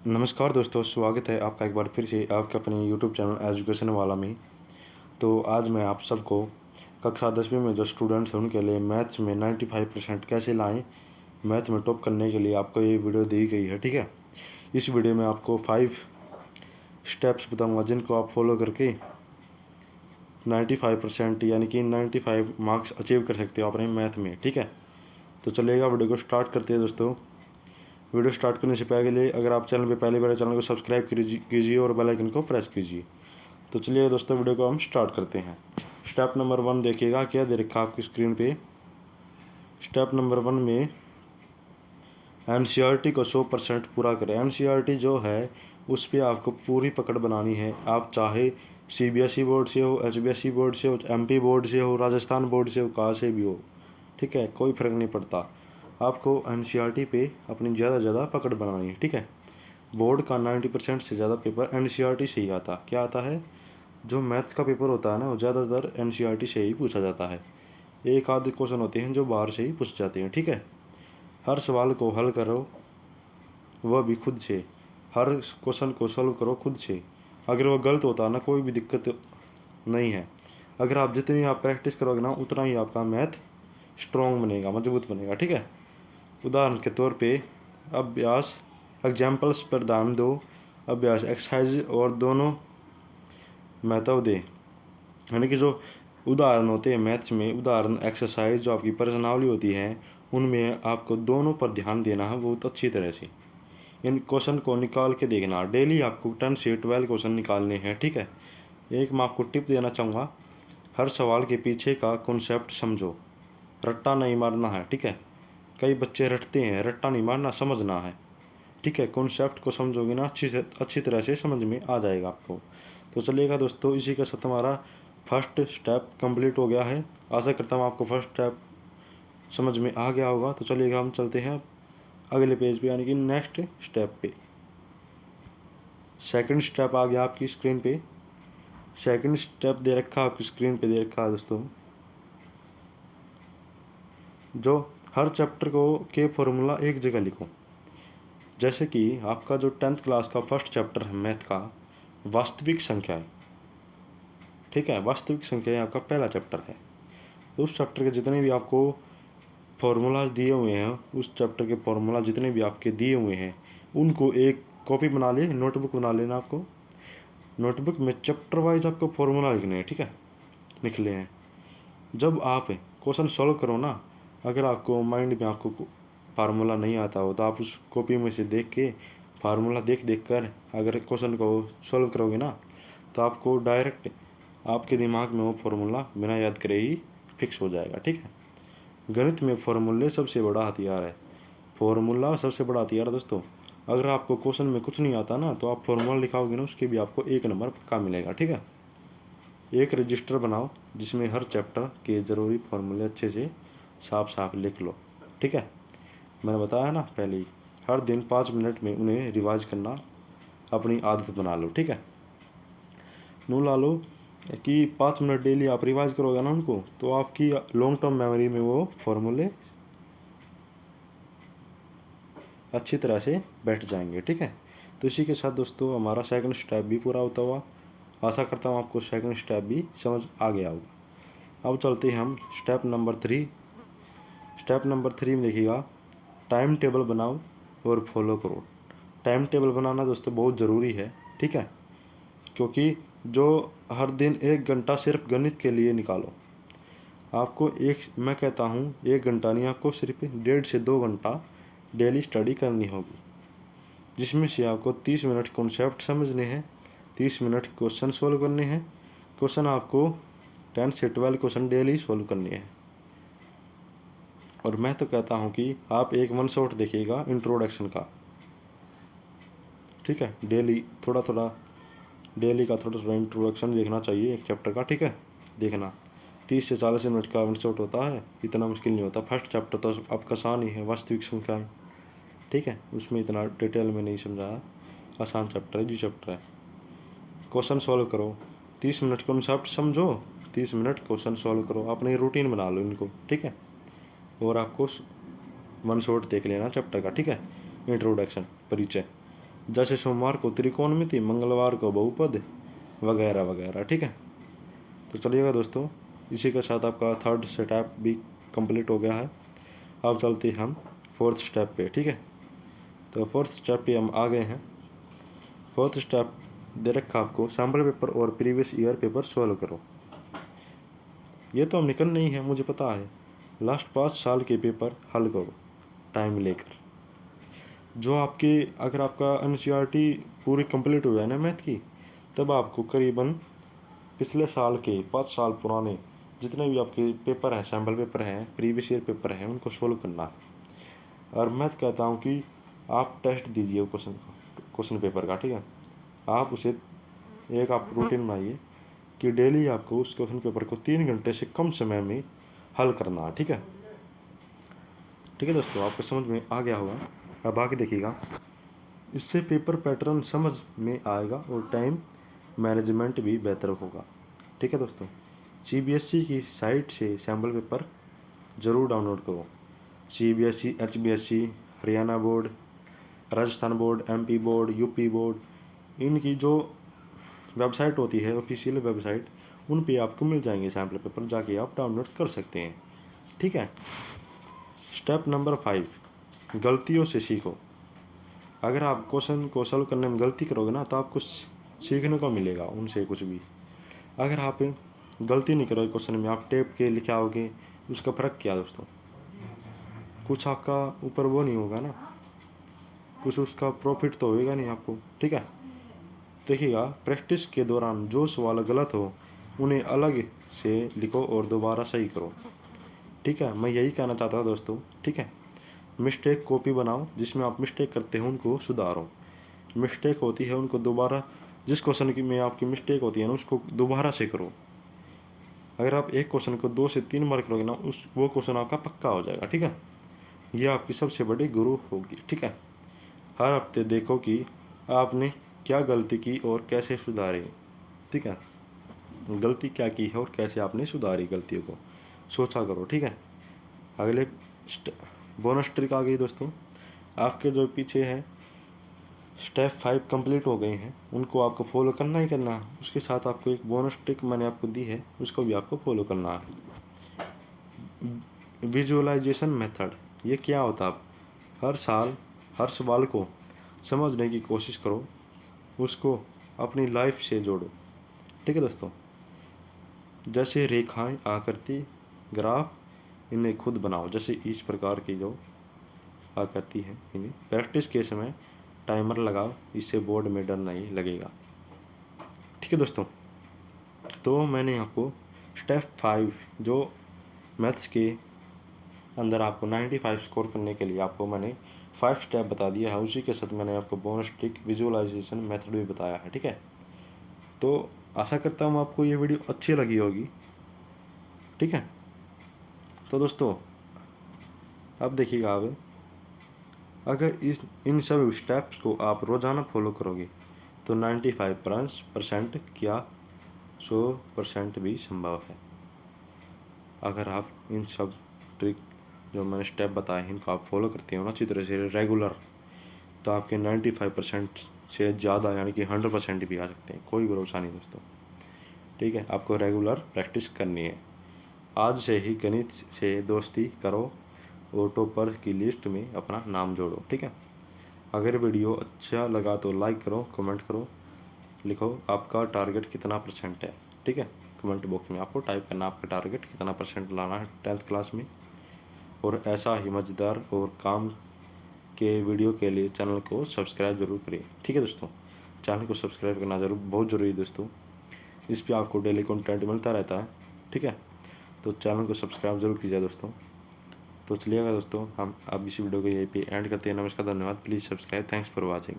नमस्कार दोस्तों, स्वागत है आपका एक बार फिर से आपके अपने यूट्यूब चैनल एजुकेशन वाला में। तो आज मैं आप सबको कक्षा 10वीं में जो स्टूडेंट्स हैं उनके लिए मैथ्स में 95% कैसे लाएं, मैथ में टॉप करने के लिए आपको ये वीडियो दी गई है। ठीक है, इस वीडियो में आपको 5 स्टेप्स बताऊंगा जिनको आप फॉलो करके 95% यानी कि 95 मार्क्स अचीव कर सकते हो अपने मैथ में। ठीक है, तो चलिएगा वीडियो को स्टार्ट करते हैं दोस्तों। वीडियो स्टार्ट करने से पहले अगर आप चैनल पे पहली बार चैनल को सब्सक्राइब कीजिए और बेल आइकन को प्रेस कीजिए। तो चलिए दोस्तों, वीडियो को हम स्टार्ट करते हैं। स्टेप नंबर 1 देखिएगा क्या दे रखा है आपकी स्क्रीन पे। स्टेप नंबर 1 में एनसीईआरटी को 100% पूरा करें। एनसीईआरटी जो है उस पर आपको पूरी पकड़ बनानी है। आप चाहे सीबीएसई बोर्ड से हो, एचबीएसई बोर्ड से हो, एमपी बोर्ड से हो, राजस्थान बोर्ड से हो, कहाँ से भी हो, ठीक है, कोई फ़र्क नहीं पड़ता। आपको एनसीईआरटी पे अपनी ज़्यादा से ज़्यादा पकड़ बनानी है। ठीक है, बोर्ड का 90% से ज़्यादा पेपर एनसीईआरटी से ही आता। क्या आता है? जो मैथ्स का पेपर होता है ना, वो ज़्यादातर एनसीईआरटी से ही पूछा जाता है। एक आधे क्वेश्चन होते हैं जो बाहर से ही पूछ जाते हैं। ठीक है, हर सवाल को हल करो, वह भी खुद से। हर क्वेश्चन को सॉल्व करो खुद से। अगर वो गलत होता है ना, कोई भी दिक्कत नहीं है। अगर आप जितनी आप प्रैक्टिस करोगे ना, उतना ही आपका मैथ स्ट्रॉन्ग बनेगा, मजबूत बनेगा। ठीक है, उदाहरण के तौर पे अभ्यास एग्जाम्पल्स पर ध्यान दो। अभ्यास एक्सरसाइज और दोनों महत्व दें, यानी कि जो उदाहरण होते हैं मैथ्स में, उदाहरण एक्सरसाइज जो आपकी प्रश्नावली होती है, उनमें आपको दोनों पर ध्यान देना है बहुत अच्छी तरह से। इन क्वेश्चन को निकाल के देखना। डेली आपको 10 से 12 क्वेश्चन निकालने हैं। ठीक है, एक मैं आपको टिप देना चाहूँगा, हर सवाल के पीछे का कॉन्सेप्ट समझो, रट्टा नहीं मारना है। ठीक है, कई बच्चे रटते हैं, रट्टा नहीं मारना, समझना है। ठीक है, कॉन्सेप्ट को समझोगे ना, अच्छी तरह से समझ में आ जाएगा आपको। तो चलिएगा दोस्तों, इसी के साथ हमारा फर्स्ट स्टेप कंप्लीट हो गया है। आशा करता हूँ आपको फर्स्ट स्टेप समझ में आ गया होगा। तो चलिएगा हम चलते हैं अगले पेज पे, यानी कि नेक्स्ट स्टेप पे। सेकंड स्टेप आ गया आपकी स्क्रीन पे। सेकंड स्टेप दे रखा आपकी स्क्रीन पे, दे रखा है दोस्तों, जो हर चैप्टर को के फॉर्मूला एक जगह लिखो। जैसे कि आपका जो 10th क्लास का फर्स्ट चैप्टर है मैथ का, वास्तविक संख्याएं। ठीक है, वास्तविक संख्याएं आपका पहला चैप्टर है। उस चैप्टर के जितने भी आपको फॉर्मूलाज दिए हुए हैं, उस चैप्टर के फॉर्मूला जितने भी आपके दिए हुए हैं, उनको एक कॉपी बना ले, नोटबुक बना लेना। आपको नोटबुक में चैप्टर वाइज आपको फॉर्मूला लिखने हैं। ठीक है, लिख ले हैं। जब आप क्वेश्चन सॉल्व करो ना, अगर आपको माइंड में आपको फार्मूला नहीं आता हो, तो आप उस कॉपी में से देख के फार्मूला देख देख कर अगर क्वेश्चन को सॉल्व करोगे ना, तो आपको डायरेक्ट आपके दिमाग में वो फार्मूला बिना याद करे ही फिक्स हो जाएगा। ठीक है, गणित में फार्मूले सबसे बड़ा हथियार है। फार्मूला सबसे बड़ा हथियार है दोस्तों। अगर आपको क्वेश्चन में कुछ नहीं आता ना, तो आप फार्मूला लिखाओगे ना, उसके भी आपको 1 नंबर पक्का मिलेगा। ठीक है, एक रजिस्टर बनाओ जिसमें हर चैप्टर के ज़रूरी फार्मूले अच्छे से साफ साफ लिख लो। ठीक है, मैंने बताया ना पहले ही, हर दिन 5 मिनट में उन्हें रिवाइज करना अपनी आदत बना लो। ठीक है, नू ला लो कि 5 मिनट डेली आप रिवाइज करोगे ना उनको, तो आपकी लॉन्ग टर्म मेमोरी में वो फॉर्मूले अच्छी तरह से बैठ जाएंगे। ठीक है, तो इसी के साथ दोस्तों हमारा सेकंड स्टेप भी पूरा होता हुआ। आशा करता हूँ आपको सेकंड स्टेप भी समझ आ गया होगा। अब चलते हैं हम स्टेप नंबर 3। स्टेप नंबर 3 में देखिएगा, टाइम टेबल बनाओ और फॉलो करो। टाइम टेबल बनाना दोस्तों बहुत ज़रूरी है। ठीक है, क्योंकि जो हर दिन 1 घंटा सिर्फ गणित के लिए निकालो। आपको मैं कहता हूँ 1 घंटा नहीं, आपको सिर्फ 1.5 से 2 घंटा डेली स्टडी करनी होगी, जिसमें से आपको 30 मिनट कॉन्सेप्ट समझने हैं, 30 मिनट क्वेश्चन सोल्व करने हैं। क्वेश्चन आपको 10 से 12 क्वेश्चन डेली सोल्व करने हैं। और मैं तो कहता हूँ कि आप एक 1 शॉट देखिएगा इंट्रोडक्शन का। ठीक है, डेली थोड़ा थोड़ा, डेली का थोड़ा थोड़ा इंट्रोडक्शन देखना चाहिए एक चैप्टर का। ठीक है, देखना 30 से 40 मिनट का 1 शॉट होता है, इतना मुश्किल नहीं होता। फर्स्ट चैप्टर तो आपका आसान ही है, वास्तविक संख्याएं। ठीक है, उसमें इतना डिटेल में नहीं समझाया, आसान चैप्टर है, जी चैप्टर है। क्वेश्चन सॉल्व करो, 30 मिनट कॉन्सेप्ट समझो, 30 मिनट क्वेश्चन सॉल्व करो, अपनी रूटीन बना लो इनको। ठीक है, और आपको 1 शॉट देख लेना चैप्टर का। ठीक है, इंट्रोडक्शन, परिचय, जैसे सोमवार को त्रिकोणमिति, मंगलवार को बहुपद वगैरह वगैरह। ठीक है, तो चलिएगा दोस्तों, इसी के साथ आपका थर्ड स्टेप भी कंप्लीट हो गया है। अब चलते हम फोर्थ स्टेप पे। ठीक है, तो फोर्थ स्टेप पे हम आ गए हैं। फोर्थ स्टेप दे रखा आपको, सैम्पल पेपर और प्रीवियस ईयर पेपर सॉल्व करो। ये तो हम निकल नहीं है, मुझे पता है। लास्ट 5 साल के पेपर हल करो टाइम लेकर। जो आपके, अगर आपका एनसीईआरटी पूरी कंप्लीट हो जाए ना मैथ की, तब आपको करीबन पिछले साल के 5 साल पुराने जितने भी आपके पेपर हैं, सैम्पल पेपर हैं, प्रीवियस ईयर पेपर हैं, उनको सोल्व करना है। और मैं कहता हूँ कि आप टेस्ट दीजिए क्वेश्चन पेपर का। ठीक है, आप उसे एक आप रूटीन बनाइए कि डेली आपको उस क्वेश्चन पेपर को 3 घंटे से कम समय में हल करना है। ठीक है, ठीक है दोस्तों, आपको समझ में आ गया होगा। अब आगे देखिएगा, इससे पेपर पैटर्न समझ में आएगा और टाइम मैनेजमेंट भी बेहतर होगा। ठीक है दोस्तों, सीबीएसई की साइट से सैम्पल पेपर ज़रूर डाउनलोड करो। CBSE, HBSE, Haryana board, Rajasthan board, MP board, UP board, इनकी जो वेबसाइट होती है, ऑफिशियल वेबसाइट, उन पे आपको मिल जाएंगे सैम्पल पेपर, जाके आप डाउनलोड कर सकते हैं। ठीक है, स्टेप नंबर 5, गलतियों से सीखो। अगर आप क्वेश्चन को सॉल्व करने में गलती करोगे ना, तो आपको सीखने को मिलेगा उनसे कुछ भी। अगर आप गलती नहीं करोगे क्वेश्चन में, आप टेप के लिखे आओगे, उसका फ़र्क क्या दोस्तों? कुछ आपका ऊपर वो नहीं होगा ना, कुछ उसका प्रॉफिट तो होएगा नहीं आपको। ठीक है, देखिएगा, प्रैक्टिस के दौरान जो सवाल गलत हो उन्हें अलग से लिखो और दोबारा सही करो। ठीक है, मैं यही कहना चाहता था दोस्तों। ठीक है, मिस्टेक कॉपी बनाओ, जिसमें आप मिस्टेक करते हो उनको सुधारो। मिस्टेक होती है उनको दोबारा, जिस क्वेश्चन की में आपकी मिस्टेक होती है ना, उसको दोबारा से करो। अगर आप एक क्वेश्चन को 2 से 3 बार करोगे ना, वो क्वेश्चन आपका पक्का हो जाएगा। ठीक है, ये आपकी सबसे बड़ी गुरु होगी। ठीक है, हर हफ्ते देखो कि आपने क्या गलती की और कैसे सुधारी। ठीक है, गलती क्या की है और कैसे आपने सुधारी गलतियों को सोचा करो। ठीक है, अगले बोनस ट्रिक आ गई दोस्तों। आपके जो पीछे है स्टेप 5 कंप्लीट हो गए हैं, उनको आपको फॉलो करना ही करना है। उसके साथ आपको एक बोनस ट्रिक मैंने आपको दी है, उसको भी आपको फॉलो करना है। विजुअलाइजेशन मेथड, ये क्या होता है? आप हर साल हर सवाल को समझने की कोशिश करो, उसको अपनी लाइफ से जोड़ो। ठीक है दोस्तों, जैसे रेखाएं, आकृति, ग्राफ, इन्हें खुद बनाओ। जैसे इस प्रकार की जो आकृति है, इन्हें प्रैक्टिस के समय टाइमर लगाओ, इससे बोर्ड में डर नहीं लगेगा। ठीक है दोस्तों, तो मैंने आपको स्टेप 5 जो मैथ्स के अंदर आपको 95 स्कोर करने के लिए आपको मैंने 5 स्टेप बता दिया है। उसी के साथ मैंने आपको बोनस ट्रिक, विजुअलाइजेशन मेथड भी बताया है। ठीक है, तो आशा करता हूँ आपको ये वीडियो अच्छी लगी होगी। ठीक है, तो दोस्तों अब देखिएगा, आप अगर इन सब स्टेप्स को आप रोज़ाना फॉलो करोगे तो 95% क्या 100% भी संभव है। अगर आप इन सब ट्रिक जो मैंने स्टेप बताए हैं, इनको आप फॉलो करते हो ना अच्छी तरह से रेगुलर, तो आपके 95% से ज़्यादा यानी कि 100% भी आ सकते हैं। कोई भरोसा नहीं दोस्तों। ठीक है, आपको रेगुलर प्रैक्टिस करनी है। आज से ही गणित से दोस्ती करो और टॉपर की लिस्ट में अपना नाम जोड़ो। ठीक है, अगर वीडियो अच्छा लगा तो लाइक करो, कमेंट करो, लिखो आपका टारगेट कितना % है। ठीक है, कमेंट बॉक्स में आपको टाइप करना आपका टारगेट कितना % लाना है 10th क्लास में। और ऐसा ही मज़ेदार और काम के वीडियो के लिए चैनल को सब्सक्राइब जरूर करिए। ठीक है दोस्तों, चैनल को सब्सक्राइब करना जरूर बहुत ज़रूरी है दोस्तों। इस पर आपको डेली कंटेंट मिलता रहता है। ठीक है, तो चैनल को सब्सक्राइब जरूर कीजिए दोस्तों। तो चलिएगा दोस्तों, हम अब इसी वीडियो को यहीं पे एंड करते हैं। नमस्कार, धन्यवाद, please subscribe, thanks for watching.